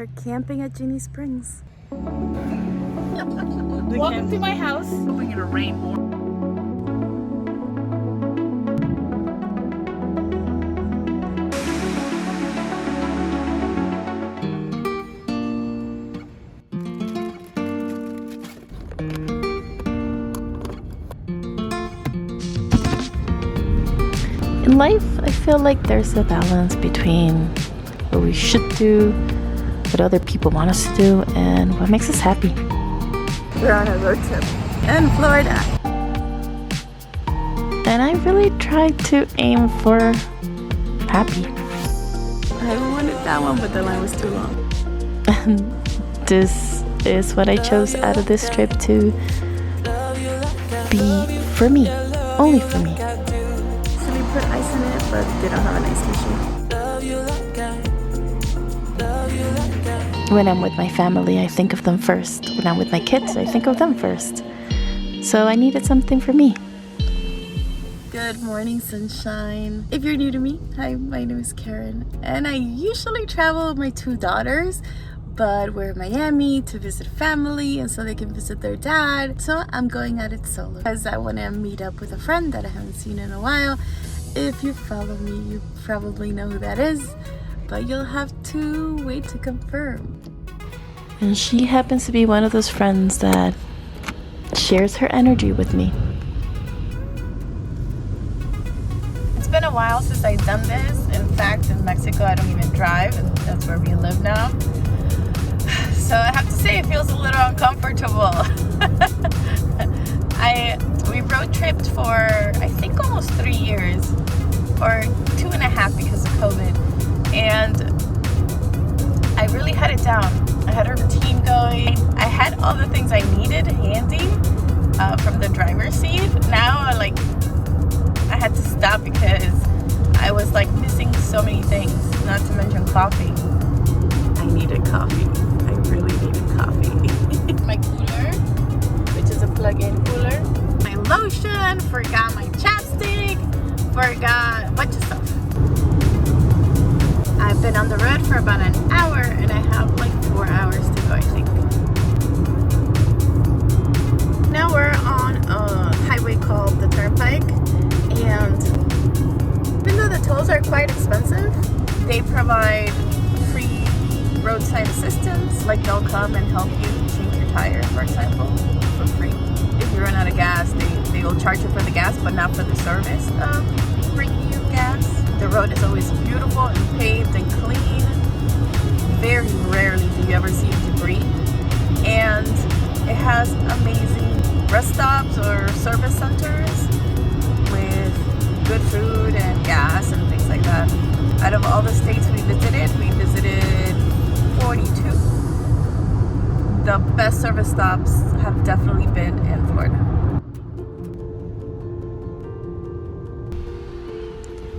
We're camping at Ginnie Springs. Welcome to my house. Hoping it'll rain more. In life, I feel like there's a balance between what we should do, what other people want us to do, and what makes us happy. We're on a road trip in Florida. And I really try to aim for happy. I wanted that one, but the line was too long. And this is what I chose out of this trip to be for me, only for me. Actually put ice in it, but they don't have an ice machine. When I'm with my family, I think of them first. When I'm with my kids, I think of them first. So I needed something for me. Good morning, sunshine. If you're new to me, hi, my name is Karen, and I usually travel with my two daughters, but we're in Miami to visit family and so they can visit their dad. So I'm going at it solo because I want to meet up with a friend that I haven't seen in a while. If you follow me, you probably know who that is, but you'll have to wait to confirm. And she happens to be one of those friends that shares her energy with me. It's been a while since I've done this. In fact, in Mexico, I don't even drive, and that's where we live now. So I have to say, it feels a little uncomfortable. We road tripped for, I think, almost 3 years, or 2.5 because of COVID. And I really had it down. I had a routine going. I had all the things I needed handy from the driver's seat. Now, I had to stop because I was missing so many things, not to mention coffee. I needed coffee. I really needed coffee. My cooler, which is a plug-in cooler. My lotion, forgot my chapstick, forgot a bunch of stuff. I've been on the road for about an hour and I have 4 hours to go, I think. Now we're on a highway called the Turnpike, and even though the tolls are quite expensive, they provide free roadside assistance. They'll come and help you change your tire, for example, for free. If you run out of gas, they will charge you for the gas, but not for the service of bringing you gas. The road is always beautiful and paved and clean. Very rarely do you ever see debris. And it has amazing rest stops or service centers with good food and gas and things like that. Out of all the states we visited 42. The best service stops have definitely been in Florida.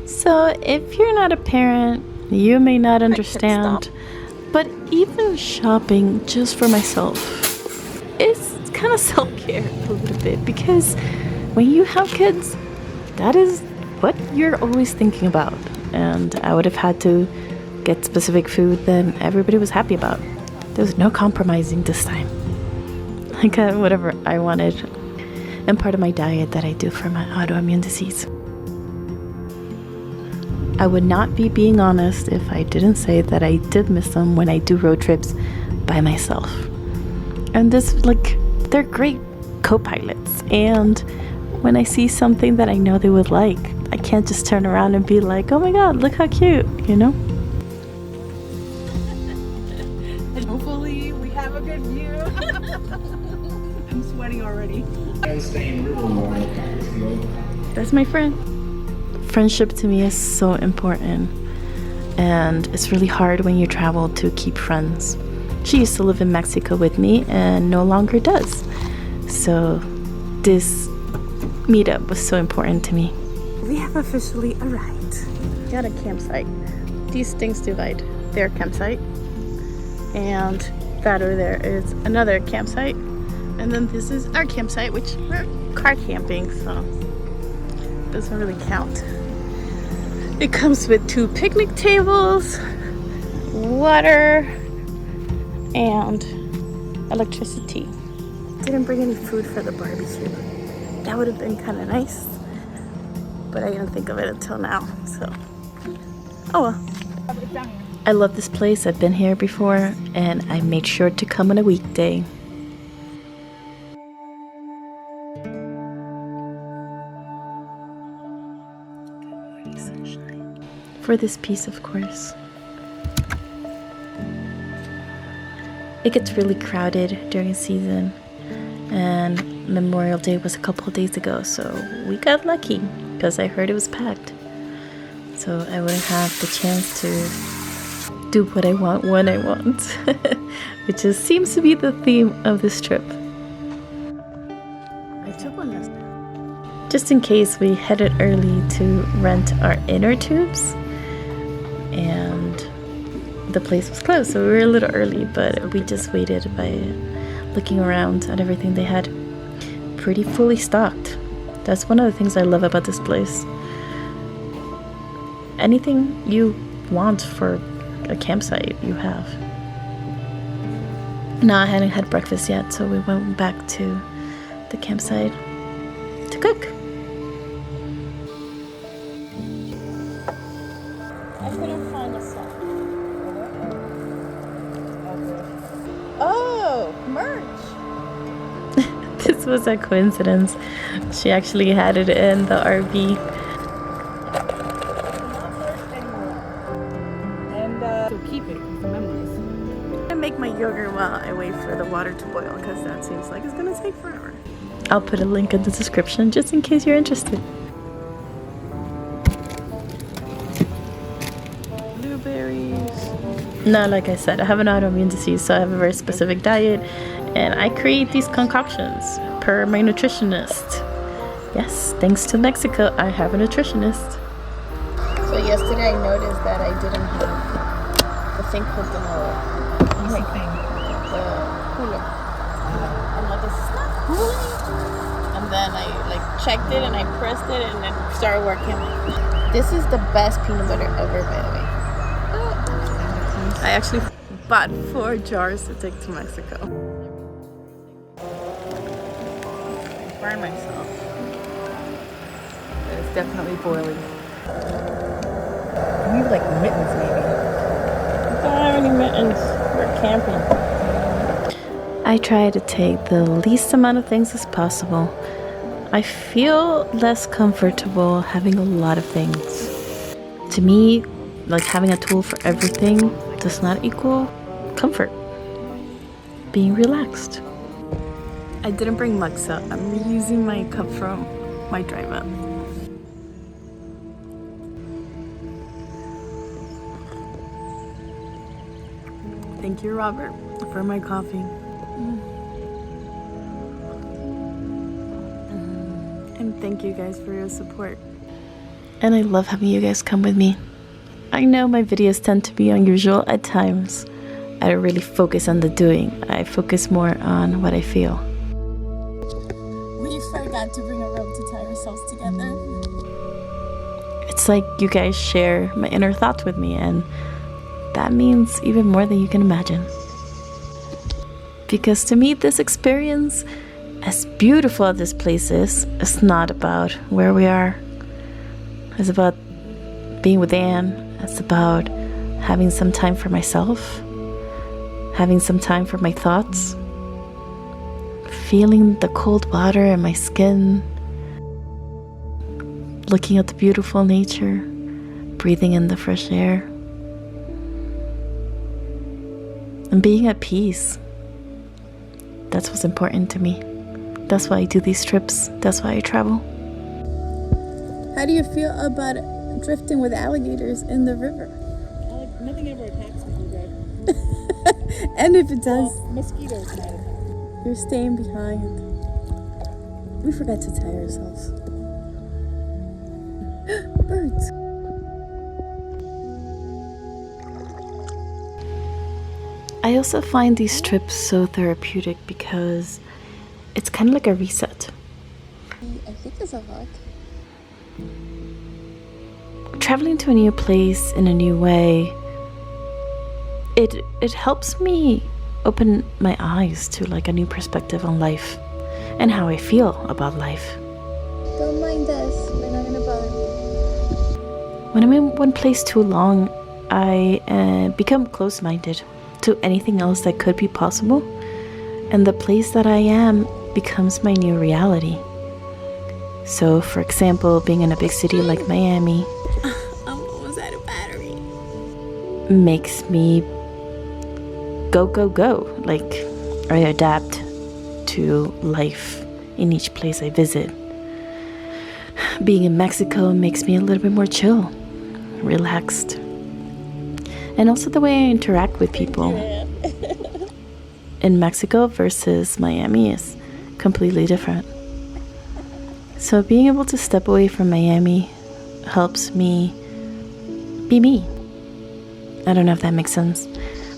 So if you're not a parent, you may not understand, but even shopping just for myself is kind of self-care a little bit, because when you have kids, that is what you're always thinking about. And I would have had to get specific food that everybody was happy about. There was no compromising this time. I got whatever I wanted, and part of my diet that I do for my autoimmune disease. I would not be being honest if I didn't say that I did miss them when I do road trips by myself. And they're great co-pilots. And when I see something that I know they would like, I can't just turn around and be like, oh my God, look how cute, you know? Hopefully we have a good view. I'm sweating already. That's my friend. Friendship to me is so important, and it's really hard when you travel to keep friends. She used to live in Mexico with me and no longer does. So this meetup was so important to me. We have officially arrived. Got a campsite. These things divide their campsite, and that over there is another campsite, and then this is our campsite, which we're car camping, so it doesn't really count. It comes with 2 picnic tables, water, and electricity. Didn't bring any food for the barbecue. That would have been kind of nice, but I didn't think of it until now, so oh well. I love this place. I've been here before, and I made sure to come on a weekday. For this piece, of course. It gets really crowded during season, and Memorial Day was a couple of days ago, so we got lucky because I heard it was packed. So I wouldn't have the chance to do what I want when I want, which seems to be the theme of this trip. I took one last time. Just in case, we headed early to rent our inner tubes, and the place was closed, so we were a little early, but we just waited by looking around at everything they had. Pretty fully stocked. That's one of the things I love about this place. Anything you want for a campsite, you have. No, I hadn't had breakfast yet, so we went back to the campsite to cook. I couldn't find a sock. Oh, merch! This was a coincidence. She actually had it in the RV. So keep it for memories. I make my yogurt while I wait for the water to boil, because that seems like it's gonna take forever. I'll put a link in the description just in case you're interested. Blueberries. Now, like I said, I have an autoimmune disease, so I have a very specific diet, and I create these concoctions per my nutritionist. Yes, thanks to Mexico, I have a nutritionist. So yesterday I noticed that I didn't have the thing called the Thing. cooler. I'm like, it's not cooling. And then I checked it and I pressed it and it started working. This is the best peanut butter ever, by the way. I actually bought 4 jars to take to Mexico. I burned myself. It's definitely boiling. You need like mittens, maybe. I don't have any mittens. We're camping. I try to take the least amount of things as possible. I feel less comfortable having a lot of things. To me, like having a tool for everything does not equal comfort. Being relaxed. I didn't bring mugs, so I'm reusing my cup from my drive up. Thank you, Robert, for my coffee. And thank you guys for your support. And I love having you guys come with me. I know my videos tend to be unusual at times. I don't really focus on the doing. I focus more on what I feel. We forgot to bring a rope to tie ourselves together. It's like you guys share my inner thoughts with me, and that means even more than you can imagine. Because to me, this experience, as beautiful as this place is, it's not about where we are. It's about being with Anne. It's about having some time for myself, having some time for my thoughts, feeling the cold water in my skin, looking at the beautiful nature, breathing in the fresh air, and being at peace. That's what's important to me. That's why I do these trips. That's why I travel. How do you feel about drifting with alligators in the river? Nothing ever attacks me, right? And if it does, Mosquitoes might attack. you're staying behind. We forgot to tie ourselves. Birds. I also find these trips so therapeutic because it's kind of like a reset. I think it's a hug. Traveling to a new place in a new way, it helps me opened my eyes to like a new perspective on life and how I feel about life. Don't mind us. We're not gonna bother you. When I'm in one place too long, I become close-minded to anything else that could be possible, and the place that I am becomes my new reality. So, for example, being in a big city like Miami I'm almost out of battery. makes me go, go, go. Like, I adapt to life in each place I visit. Being in Mexico makes me a little bit more chill, relaxed. And also the way I interact with people in Mexico versus Miami is completely different. So being able to step away from Miami helps me be me. I don't know if that makes sense,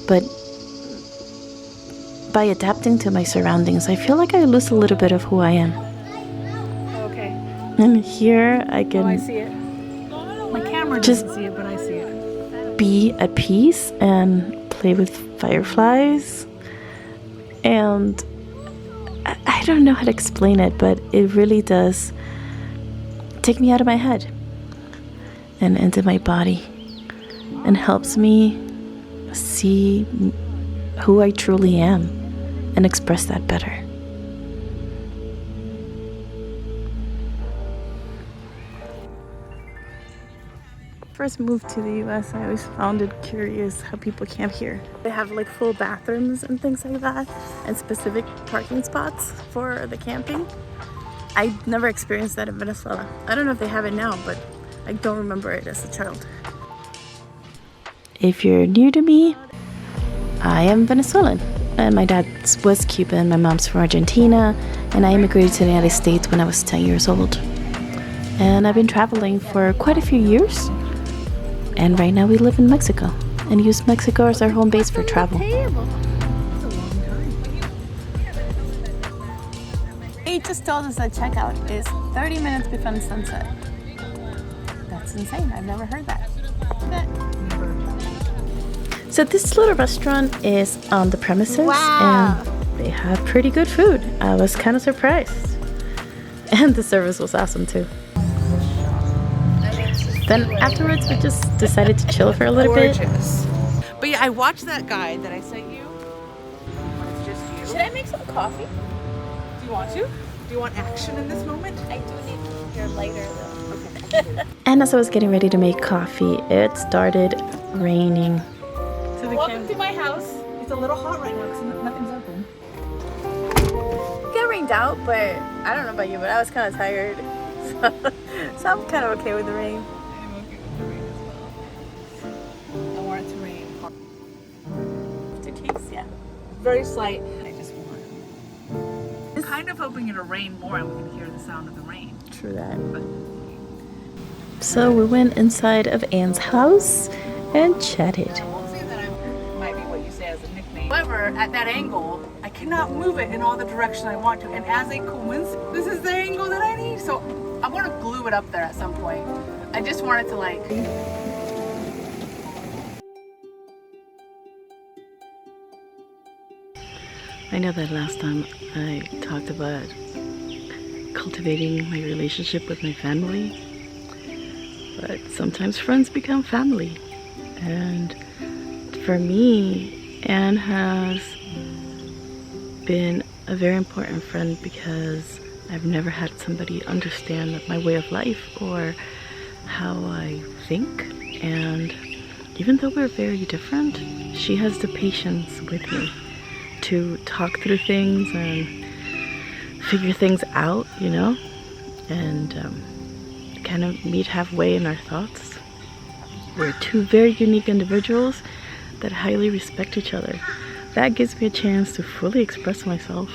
but by adapting to my surroundings, I feel like I lose a little bit of who I am. Okay. And here I Oh, I can see it. My camera Just- doesn't see it, but I see it. be at peace and play with fireflies. And I don't know how to explain it, but it really does take me out of my head and into my body and helps me see who I truly am and express that better. First moved to the US, I always found it curious how people camp here. They have like full bathrooms and things like that, and specific parking spots for the camping. I never experienced that in Venezuela. I don't know if they have it now, but I don't remember it as a child. If you're new to me, I am Venezuelan, and my dad was Cuban, my mom's from Argentina, and I immigrated to the United States when I was 10 years old. And I've been traveling for quite a few years. And right now we live in Mexico and use Mexico as our home base for travel. He just told us that checkout is 30 minutes before sunset. That's insane. I've never heard that. So this little restaurant is on the premises. Wow. And they have pretty good food. I was kind of surprised. And the service was awesome too. Then afterwards we just decided to chill for a little bit. Gorgeous. But yeah, I watched that guide that I sent you. It's just you. Should I make some coffee? Do you want to? Do you want action in this moment? I do need your lighter though. And as I was getting ready to make coffee, it started raining. So welcome to my house. It's a little hot right now because nothing's open. It got rained out, but I don't know about you, but I was kind of tired. So I'm kind of okay with the rain. I'm okay with the rain as well. I want it to rain. To taste, yeah. Very slight. I just want. I'm kind of hoping it'll rain more and we can hear the sound of the rain. True that. So we went inside of Anne's house and chatted. I won't say that might be what you say as a nickname. However, at that angle, I cannot move it in all the direction I want to. And as a coincidence, this is the angle that I need. So I want to glue it up there at some point. I just want it to like... I know that last time I talked about cultivating my relationship with my family, but sometimes friends become family. And for me, Anne has been a very important friend because I've never had somebody understand my way of life or how I think. And even though we're very different, she has the patience with me to talk through things and figure things out, you know, and kind of meet halfway in our thoughts. We're two very unique individuals that highly respect each other. That gives me a chance to fully express myself,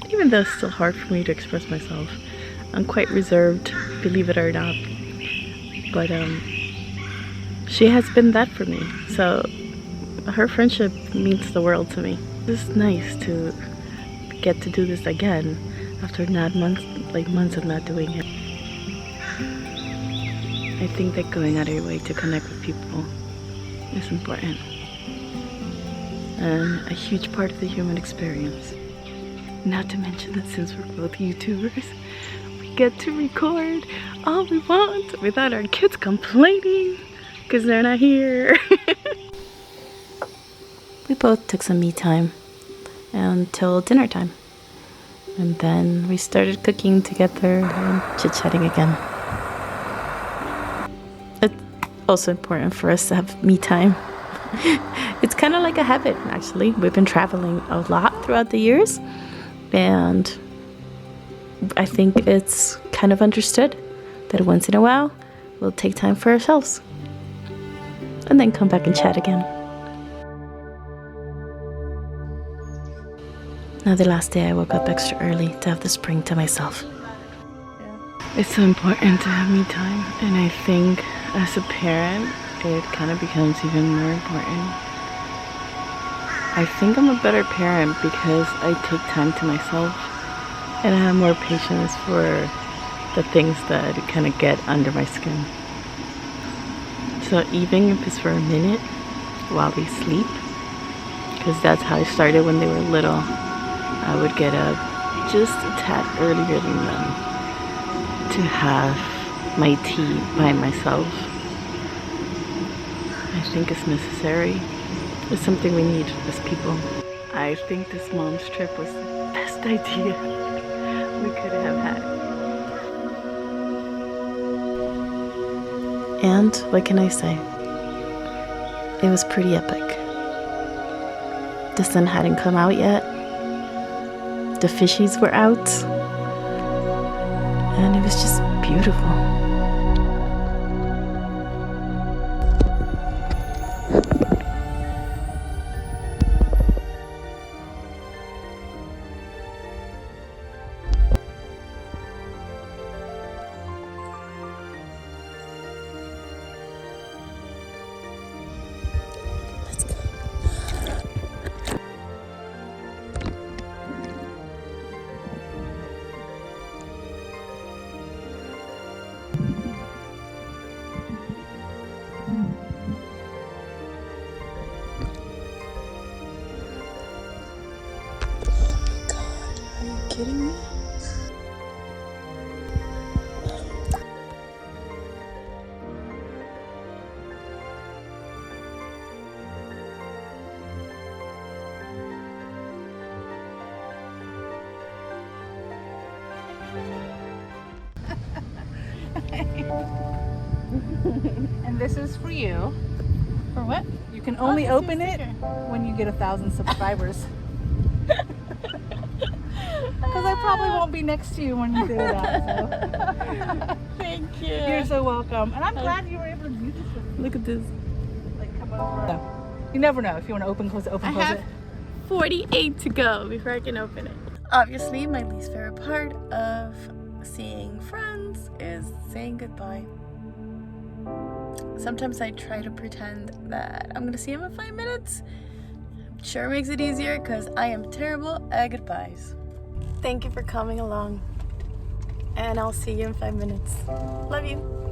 even though it's still hard for me to express myself. I'm quite reserved, believe it or not, but she has been that for me, so her friendship means the world to me. It's nice to get to do this again after months of not doing it. I think that going out of your way to connect with people is important. and a huge part of the human experience. Not to mention that since we're both YouTubers, we get to record all we want without our kids complaining because they're not here. We both took some me time until dinner time. And then we started cooking together and chit-chatting again. It's also important for us to have me time. It's kind of like a habit, actually. We've been traveling a lot throughout the years, and I think it's kind of understood that once in a while, we'll take time for ourselves and then come back and chat again. Now the last day I woke up extra early to have the spring to myself. It's so important to have me time, and I think as a parent it kind of becomes even more important. I think I'm a better parent because I take time to myself and I have more patience for the things that kind of get under my skin. So even if it's for a minute while they sleep, because that's how I started when they were little, I would get up just a tad earlier than them to have my tea by myself. I think it's necessary. It's something we need as people. I think this mom's trip was the best idea we could have had. And what can I say? It was pretty epic. The sun hadn't come out yet. The fishies were out. And it was just beautiful. Kidding me? And this is for you. For what? You can only open it when you get 1,000 subscribers. Because I probably won't be next to you when you do that. So. Thank you. You're so welcome. And I'm glad you were able to do this with me. Look at this. Like, come over. No. You never know if you want to open, close it, open, I close have it. 48 to go before I can open it. Obviously, my least favorite part of seeing friends is saying goodbye. Sometimes I try to pretend that I'm gonna see them in 5 minutes. Sure makes it easier because I am terrible at goodbyes. Thank you for coming along, and I'll see you in 5 minutes. Love you.